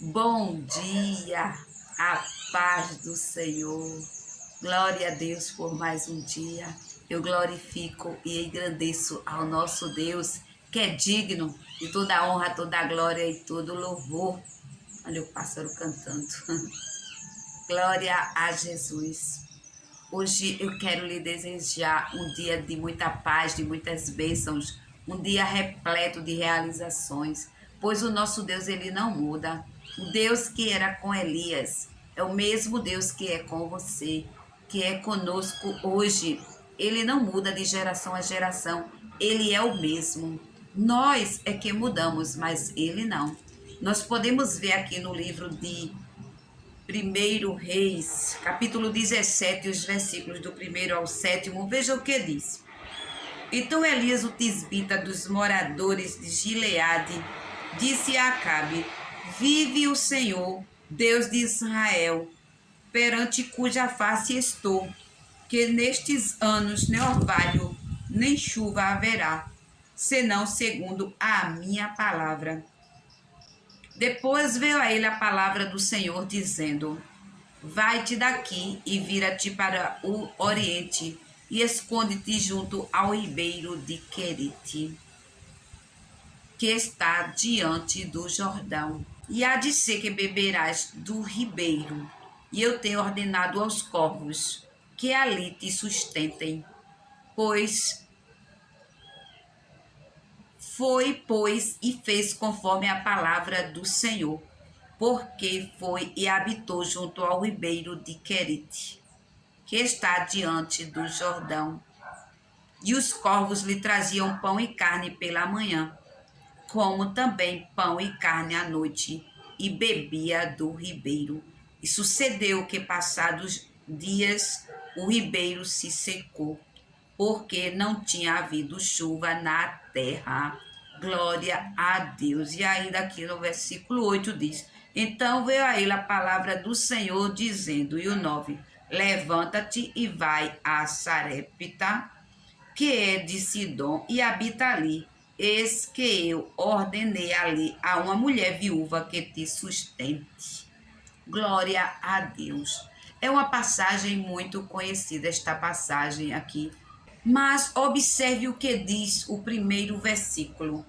Bom dia, a paz do Senhor. Glória a Deus por mais um dia. Eu glorifico e engrandeço ao nosso Deus, que é digno de toda honra, toda glória e todo louvor. Olha o pássaro cantando. Glória a Jesus. Hoje eu quero lhe desejar um dia de muita paz, de muitas bênçãos, um dia repleto de realizações, pois o nosso Deus ele não muda. O Deus que era com Elias é o mesmo Deus que é com você, que é conosco hoje. Ele não muda de geração a geração, ele é o mesmo. Nós é que mudamos, mas ele não. Nós podemos ver aqui no livro de 1 Reis, capítulo 17, os versículos do 1º ao 7º, veja o que diz. Então Elias, o tisbita dos moradores de Gileade, disse a Acabe: Vive o Senhor, Deus de Israel, perante cuja face estou, que nestes anos nem orvalho, nem chuva haverá, senão segundo a minha palavra. Depois veio a ele a palavra do Senhor, dizendo: Vai-te daqui e vira-te para o oriente, e esconde-te junto ao ribeiro de Querite, que está diante do Jordão. E há de ser que beberás do ribeiro, e eu tenho ordenado aos corvos que ali te sustentem, pois e fez conforme a palavra do Senhor, porque foi e habitou junto ao ribeiro de Querite, que está diante do Jordão. E os corvos lhe traziam pão e carne pela manhã, como também pão e carne à noite, e bebia do ribeiro. E sucedeu que, passados dias, o ribeiro se secou, porque não tinha havido chuva na terra. Glória a Deus. E ainda aqui no versículo 8 diz: Então veio a ele a palavra do Senhor, dizendo, e o 9: Levanta-te e vai a Sarepta, que é de Sidom, e habita ali. Eis que eu ordenei ali a uma mulher viúva que te sustente. Glória a Deus. É uma passagem muito conhecida, esta passagem aqui. Mas observe o que diz o primeiro versículo.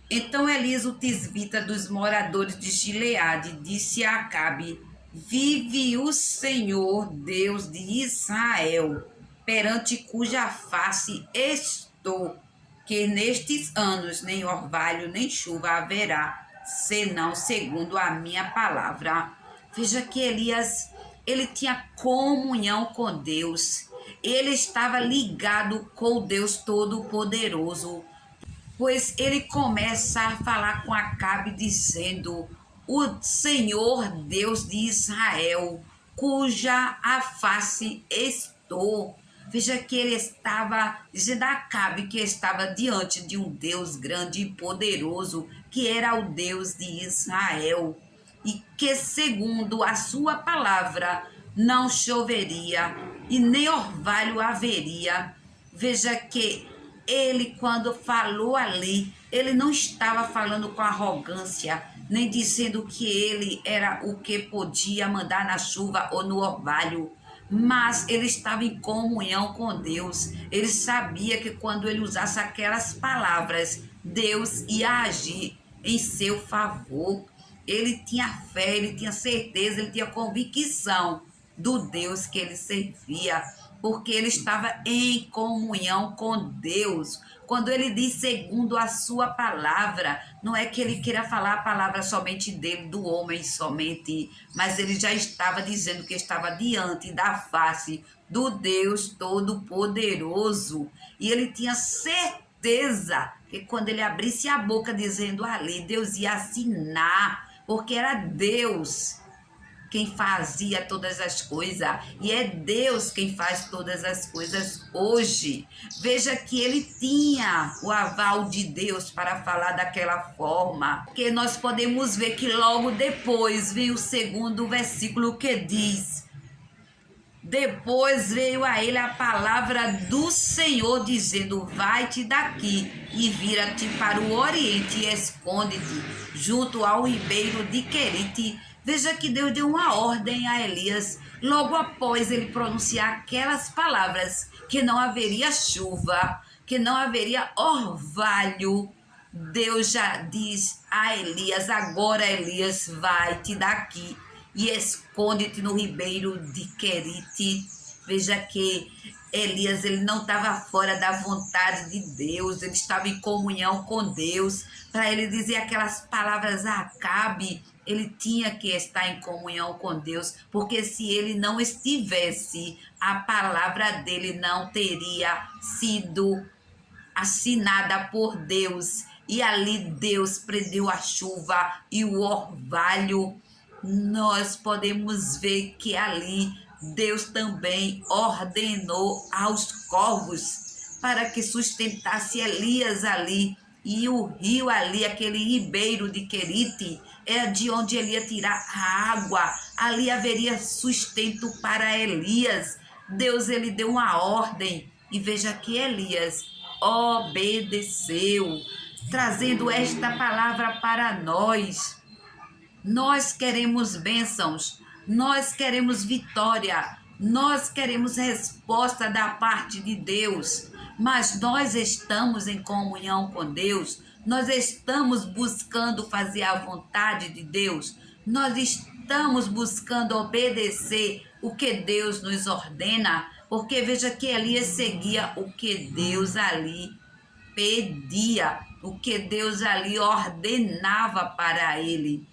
Então Elias, o tisbita dos moradores de Gileade, disse a Acabe: Vive o Senhor, Deus de Israel, perante cuja face estou, que nestes anos nem orvalho nem chuva haverá, senão segundo a minha palavra. Veja que Elias, ele tinha comunhão com Deus. Ele estava ligado com o Deus Todo-Poderoso, pois ele começa a falar com Acabe dizendo: o Senhor Deus de Israel, cuja a face estou. Veja que ele estava dizendo a Acabe que estava diante de um Deus grande e poderoso, que era o Deus de Israel, e que segundo a sua palavra não choveria e nem orvalho haveria. Veja que ele, quando falou ali, ele não estava falando com arrogância, nem dizendo que ele era o que podia mandar na chuva ou no orvalho, mas ele estava em comunhão com Deus. Ele sabia que quando ele usasse aquelas palavras, Deus ia agir em seu favor. Ele tinha fé, ele tinha certeza, ele tinha convicção do Deus que ele servia, porque ele estava em comunhão com Deus. Quando ele diz segundo a sua palavra, não é que ele queira falar a palavra somente dele, do homem somente, mas ele já estava dizendo que estava diante da face do Deus Todo-Poderoso. E ele tinha certeza que quando ele abrisse a boca dizendo ali, Deus ia assinar, porque era Deus quem fazia todas as coisas, e é Deus quem faz todas as coisas hoje. Veja que ele tinha o aval de Deus para falar daquela forma, porque nós podemos ver que logo depois vem o segundo versículo que diz: Depois veio a ele a palavra do Senhor, dizendo: vai-te daqui e vira-te para o oriente e esconde-te junto ao ribeiro de Querite. Veja que Deus deu uma ordem a Elias, logo após ele pronunciar aquelas palavras, que não haveria chuva, que não haveria orvalho. Deus já diz a Elias: agora, Elias, vai-te daqui e esconde-te no ribeiro de Querite. Veja que Elias, ele não estava fora da vontade de Deus, ele estava em comunhão com Deus. Para ele dizer aquelas palavras a Acabe, ele tinha que estar em comunhão com Deus, porque se ele não estivesse, a palavra dele não teria sido assinada por Deus, e ali Deus prendeu a chuva e o orvalho. Nós podemos ver que ali Deus também ordenou aos corvos para que sustentasse Elias ali, e o rio ali, aquele ribeiro de Querite, era de onde ele ia tirar a água. Ali haveria sustento para Elias. Deus, ele deu uma ordem, e veja que Elias obedeceu, trazendo esta palavra para nós. Nós queremos bênçãos, nós queremos vitória, nós queremos resposta da parte de Deus, mas nós estamos em comunhão com Deus, nós estamos buscando fazer a vontade de Deus, nós estamos buscando obedecer o que Deus nos ordena, porque veja que Elias seguia o que Deus ali pedia, o que Deus ali ordenava para ele.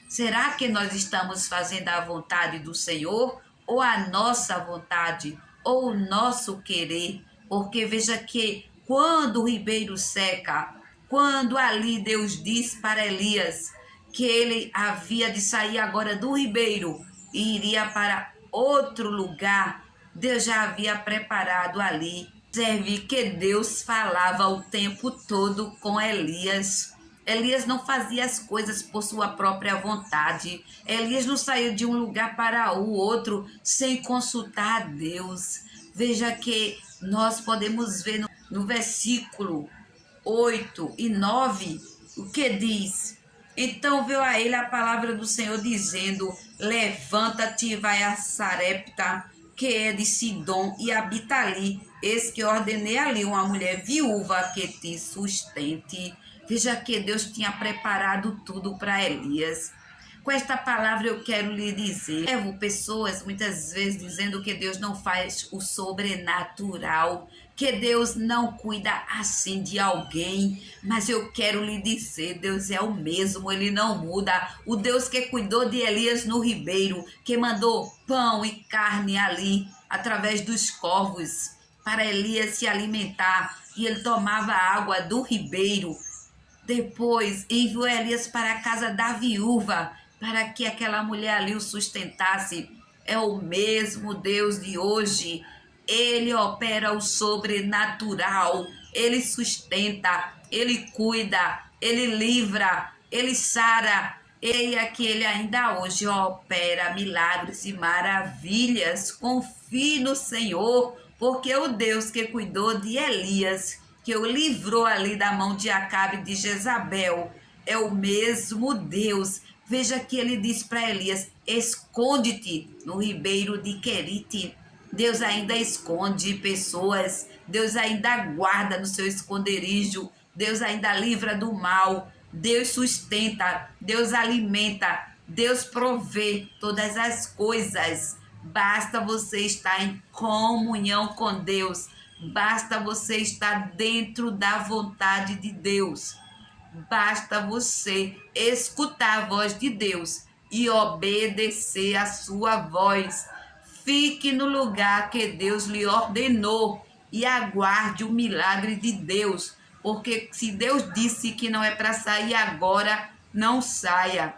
Será que nós estamos fazendo a vontade do Senhor, ou a nossa vontade, ou o nosso querer? Porque veja que quando o ribeiro seca, quando ali Deus diz para Elias que ele havia de sair agora do ribeiro e iria para outro lugar, Deus já havia preparado ali. Observe que Deus falava o tempo todo com Elias. Elias não fazia as coisas por sua própria vontade. Elias não saiu de um lugar para o outro sem consultar a Deus. Veja que nós podemos ver no versículo 8 e 9 o que diz. Então veio a ele a palavra do Senhor dizendo: levanta-te e vai a Sarepta, que é de Sidom, e habita ali. Eis que ordenei ali uma mulher viúva que te sustente. Veja que Deus tinha preparado tudo para Elias. Com esta palavra eu quero lhe dizer, levo pessoas muitas vezes dizendo que Deus não faz o sobrenatural, que Deus não cuida assim de alguém, mas eu quero lhe dizer, Deus é o mesmo, ele não muda. O Deus que cuidou de Elias no ribeiro, que mandou pão e carne ali, através dos corvos, para Elias se alimentar, e ele tomava água do ribeiro. Depois enviou Elias para a casa da viúva, para que aquela mulher ali o sustentasse. É o mesmo Deus de hoje. Ele opera o sobrenatural, ele sustenta, ele cuida, ele livra, ele sara. Eia que ele ainda hoje opera milagres e maravilhas. Confie no Senhor, porque o Deus que cuidou de Elias, que o livrou ali da mão de Acabe e de Jezabel, é o mesmo Deus. Veja que ele diz para Elias: esconde-te no ribeiro de Querite. Deus ainda esconde pessoas, Deus ainda guarda no seu esconderijo, Deus ainda livra do mal, Deus sustenta, Deus alimenta, Deus provê todas as coisas. Basta você estar em comunhão com Deus, basta você estar dentro da vontade de Deus, basta você escutar a voz de Deus e obedecer a sua voz. Fique no lugar que Deus lhe ordenou e aguarde o milagre de Deus, porque se Deus disse que não é para sair agora, não saia.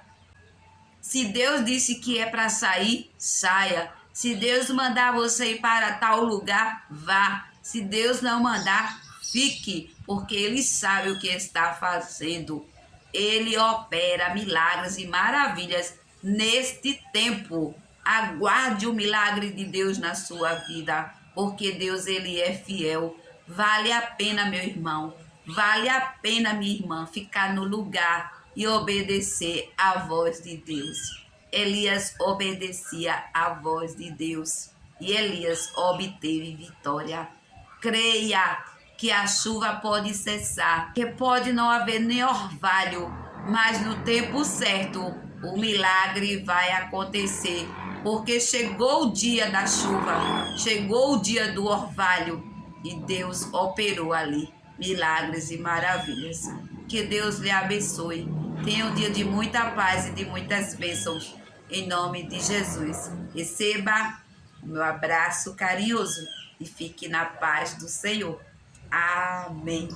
Se Deus disse que é para sair, saia. Se Deus mandar você ir para tal lugar, vá. Se Deus não mandar, fique, porque Ele sabe o que está fazendo. Ele opera milagres e maravilhas neste tempo. Aguarde o milagre de Deus na sua vida, porque Deus, ele é fiel. Vale a pena, meu irmão, vale a pena, minha irmã, ficar no lugar e obedecer à voz de Deus. Elias obedecia à voz de Deus e Elias obteve vitória. Creia que a chuva pode cessar, que pode não haver nem orvalho, mas no tempo certo o milagre vai acontecer, porque chegou o dia da chuva, chegou o dia do orvalho e Deus operou ali milagres e maravilhas. Que Deus lhe abençoe. Tenha um dia de muita paz e de muitas bênçãos, em nome de Jesus. Receba o meu abraço carinhoso e fique na paz do Senhor. Amém.